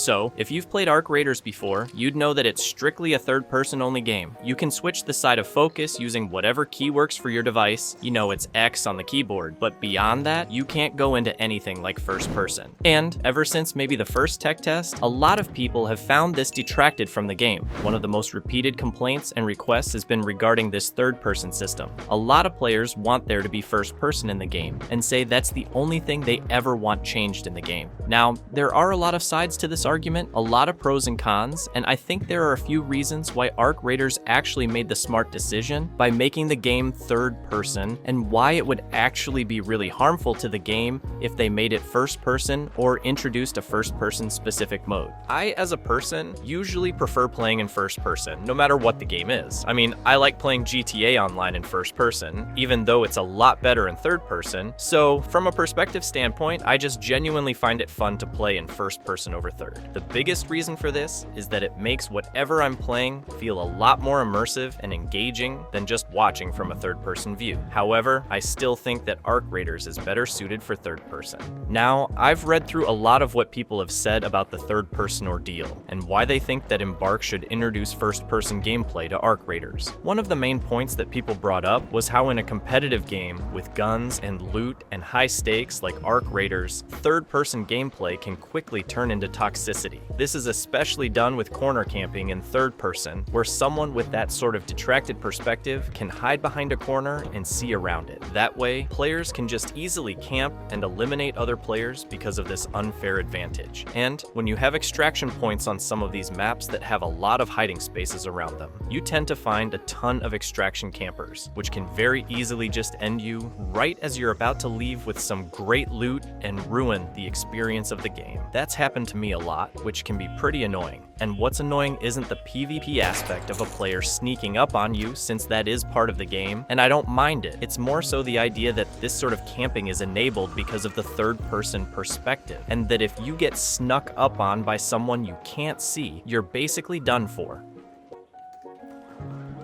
So, if you've played Arc Raiders before, you'd know that it's strictly a third-person only game. You can switch the side of focus using whatever key works for your device. You know it's X on the keyboard, but beyond that, you can't go into anything like first person. And ever since maybe the first tech test, a lot of people have found this detracted from the game. One of the most repeated complaints and requests has been regarding this third-person system. A lot of players want there to be first person in the game, and say that's the only thing they ever want changed in the game. Now, there are a lot of sides to this argument, a lot of pros and cons, and I think there are a few reasons why Arc Raiders actually made the smart decision by making the game third person, and why it would actually be really harmful to the game if they made it first person or introduced a first person specific mode. I, as a person, usually prefer playing in first person, no matter what the game is. I mean, I like playing GTA Online in first person, even though it's a lot better in third person, so from a perspective standpoint, I just genuinely find it fun to play in first person over third. The biggest reason for this is that it makes whatever I'm playing feel a lot more immersive and engaging than just watching from a third person view. However, I still think that Arc Raiders is better suited for third person. Now, I've read through a lot of what people have said about the third person ordeal, and why they think that Embark should introduce first person gameplay to Arc Raiders. One of the main points that people brought up was how in a competitive game with guns and loot and high stakes like Arc Raiders, third person gameplay can quickly turn into toxicity. This is especially done with corner camping in third person, where someone with that sort of detracted perspective can hide behind a corner and see around it. That way, players can just easily camp and eliminate other players because of this unfair advantage. And when you have extraction points on some of these maps that have a lot of hiding spaces around them, you tend to find a ton of extraction campers, which can very easily just end you right as you're about to leave with some great loot and ruin the experience of the game. That's happened to me a lot, which can be pretty annoying. And what's annoying isn't the PvP aspect of a player sneaking up on you, since that is part of the game, and I don't mind it. It's more so the idea that this sort of camping is enabled because of the third-person perspective, and that if you get snuck up on by someone you can't see, you're basically done for.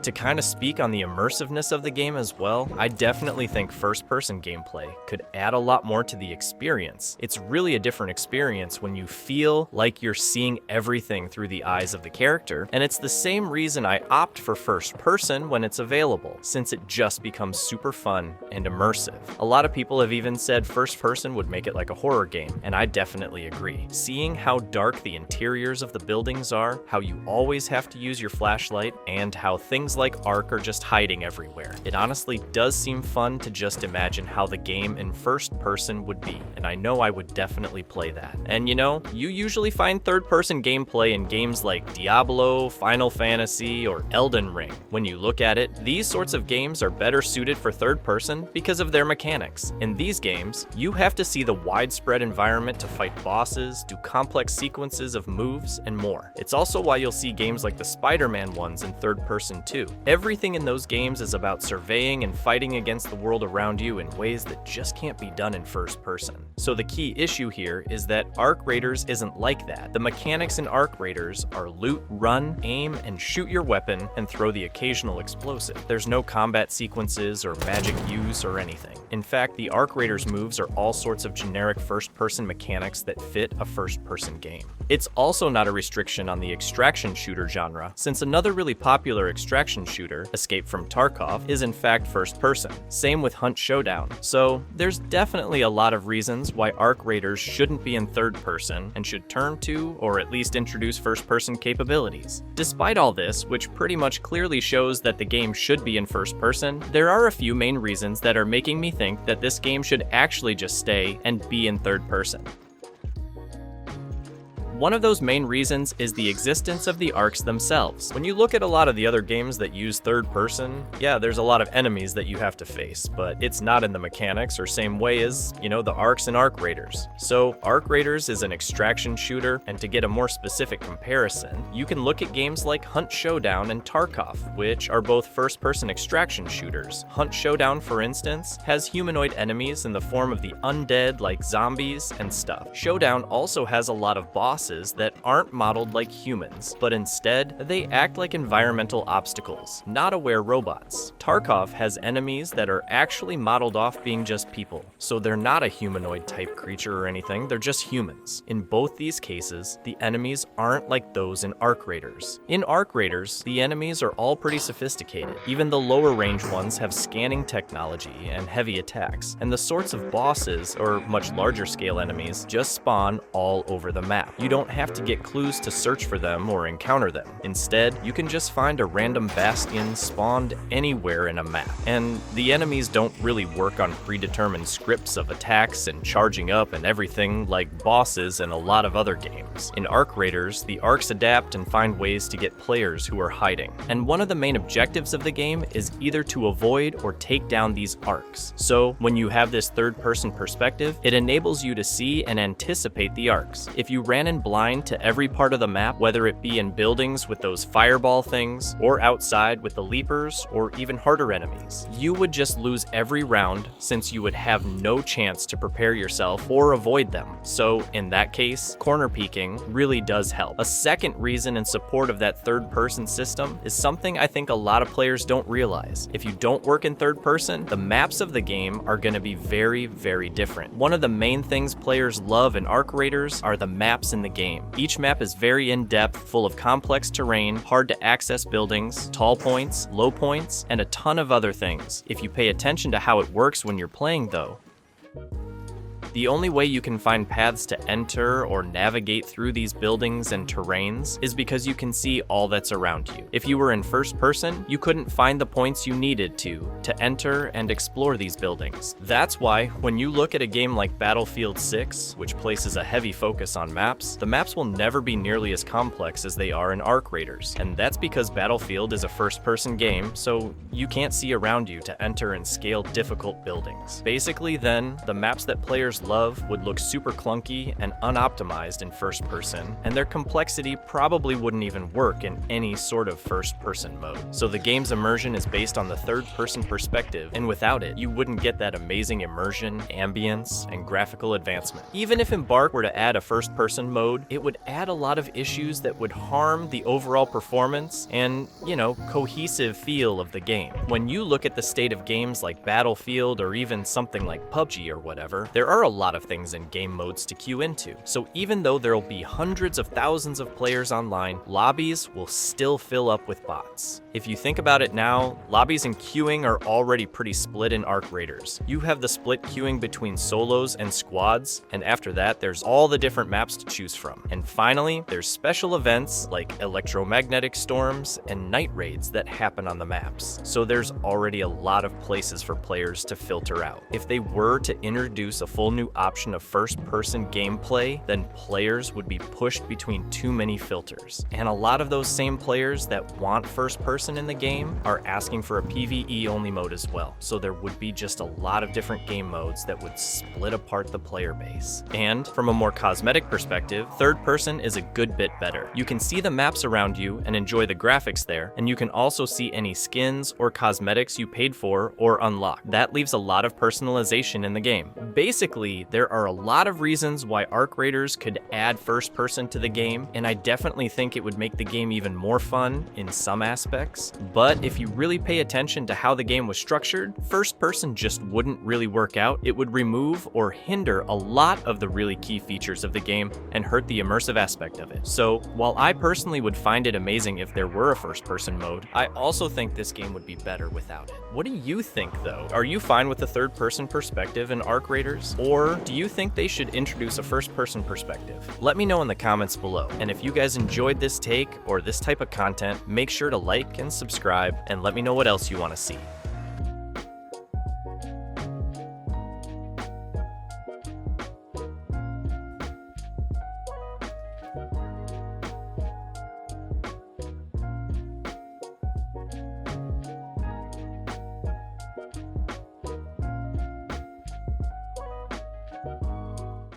To kind of speak on the immersiveness of the game as well, I definitely think first-person gameplay could add a lot more to the experience. It's really a different experience when you feel like you're seeing everything through the eyes of the character, and it's the same reason I opt for first-person when it's available, since it just becomes super fun and immersive. A lot of people have even said first-person would make it like a horror game, and I definitely agree. Seeing how dark the interiors of the buildings are, how you always have to use your flashlight, and how things like Ark are just hiding everywhere. It honestly does seem fun to just imagine how the game in first person would be, and I know I would definitely play that. And you know, you usually find third person gameplay in games like Diablo, Final Fantasy, or Elden Ring. When you look at it, these sorts of games are better suited for third person because of their mechanics. In these games, you have to see the widespread environment to fight bosses, do complex sequences of moves, and more. It's also why you'll see games like the Spider-Man ones in third person too. Everything in those games is about surveying and fighting against the world around you in ways that just can't be done in first person. So the key issue here is that Arc Raiders isn't like that. The mechanics in Arc Raiders are loot, run, aim, and shoot your weapon, and throw the occasional explosive. There's no combat sequences or magic use or anything. In fact, the Arc Raiders moves are all sorts of generic first-person mechanics that fit a first-person game. It's also not a restriction on the extraction shooter genre, since another really popular extraction shooter, Escape from Tarkov, is in fact first person. Same with Hunt Showdown. So there's definitely a lot of reasons why Arc Raiders shouldn't be in third person and should turn to, or at least introduce, first person capabilities. Despite all this, which pretty much clearly shows that the game should be in first person, there are a few main reasons that are making me think that this game should actually just stay and be in third person. One of those main reasons is the existence of the arcs themselves. When you look at a lot of the other games that use third person, yeah, there's a lot of enemies that you have to face, but it's not in the mechanics or same way as, you know, the arcs in Arc Raiders. So Arc Raiders is an extraction shooter, and to get a more specific comparison, you can look at games like Hunt Showdown and Tarkov, which are both first-person extraction shooters. Hunt Showdown, for instance, has humanoid enemies in the form of the undead like zombies and stuff. Showdown also has a lot of bosses bosses that aren't modeled like humans, but instead, they act like environmental obstacles, not aware robots. Tarkov has enemies that are actually modeled off being just people, so they're not a humanoid type creature or anything, they're just humans. In both these cases, the enemies aren't like those in arcraiders. In arcraiders, the enemies are all pretty sophisticated. Even the lower range ones have scanning technology and heavy attacks, and the sorts of bosses, or much larger scale enemies, just spawn all over the map. You don't have to get clues to search for them or encounter them. Instead, you can just find a random bastion spawned anywhere in a map. And the enemies don't really work on predetermined scripts of attacks and charging up and everything like bosses in a lot of other games. In arcraiders, the arcs adapt and find ways to get players who are hiding. And one of the main objectives of the game is either to avoid or take down these arcs. So when you have this third-person perspective, it enables you to see and anticipate the arcs. If you ran in blind to every part of the map, whether it be in buildings with those fireball things, or outside with the leapers, or even harder enemies, you would just lose every round since you would have no chance to prepare yourself or avoid them. So in that case, corner peeking really does help. A second reason in support of that third-person system is something I think a lot of players don't realize. If you don't work in third person, the maps of the game are going to be very, very different. One of the main things players love in arcraiders are the maps in the game. Each map is very in-depth, full of complex terrain, hard to access buildings, tall points, low points, and a ton of other things. If you pay attention to how it works when you're playing though, the only way you can find paths to enter or navigate through these buildings and terrains is because you can see all that's around you. If you were in first person, you couldn't find the points you needed to enter and explore these buildings. That's why when you look at a game like Battlefield 6, which places a heavy focus on maps, the maps will never be nearly as complex as they are in arcraiders. And that's because Battlefield is a first-person game, so you can't see around you to enter and scale difficult buildings. Basically then, the maps that players love would look super clunky and unoptimized in first person, and their complexity probably wouldn't even work in any sort of first person mode. So the game's immersion is based on the third person perspective, and without it, you wouldn't get that amazing immersion, ambience, and graphical advancement. Even if Embark were to add a first person mode, it would add a lot of issues that would harm the overall performance and, cohesive feel of the game. When you look at the state of games like Battlefield or even something like PUBG or whatever, there are a lot of things in game modes to queue into. So even though there'll be hundreds of thousands of players online, lobbies will still fill up with bots. If you think about it now, lobbies and queuing are already pretty split in arcraiders. You have the split queuing between solos and squads, and after that there's all the different maps to choose from. And finally, there's special events like electromagnetic storms and night raids that happen on the maps. So there's already a lot of places for players to filter out. If they were to introduce a full new option of first-person gameplay, then players would be pushed between too many filters. And a lot of those same players that want first-person in the game are asking for a PvE-only mode as well. So there would be just a lot of different game modes that would split apart the player base. And from a more cosmetic perspective, third-person is a good bit better. You can see the maps around you and enjoy the graphics there, and you can also see any skins or cosmetics you paid for or unlocked. That leaves a lot of personalization in the game. Basically, there are a lot of reasons why arcraiders could add first person to the game, and I definitely think it would make the game even more fun in some aspects. But if you really pay attention to how the game was structured, first person just wouldn't really work out. It would remove or hinder a lot of the really key features of the game and hurt the immersive aspect of it. So while I personally would find it amazing if there were a first person mode, I also think this game would be better without it. What do you think though? Are you fine with the third person perspective in arcraiders? Or do you think they should introduce a first-person perspective? Let me know in the comments below. And if you guys enjoyed this take or this type of content, make sure to like and subscribe and let me know what else you want to see.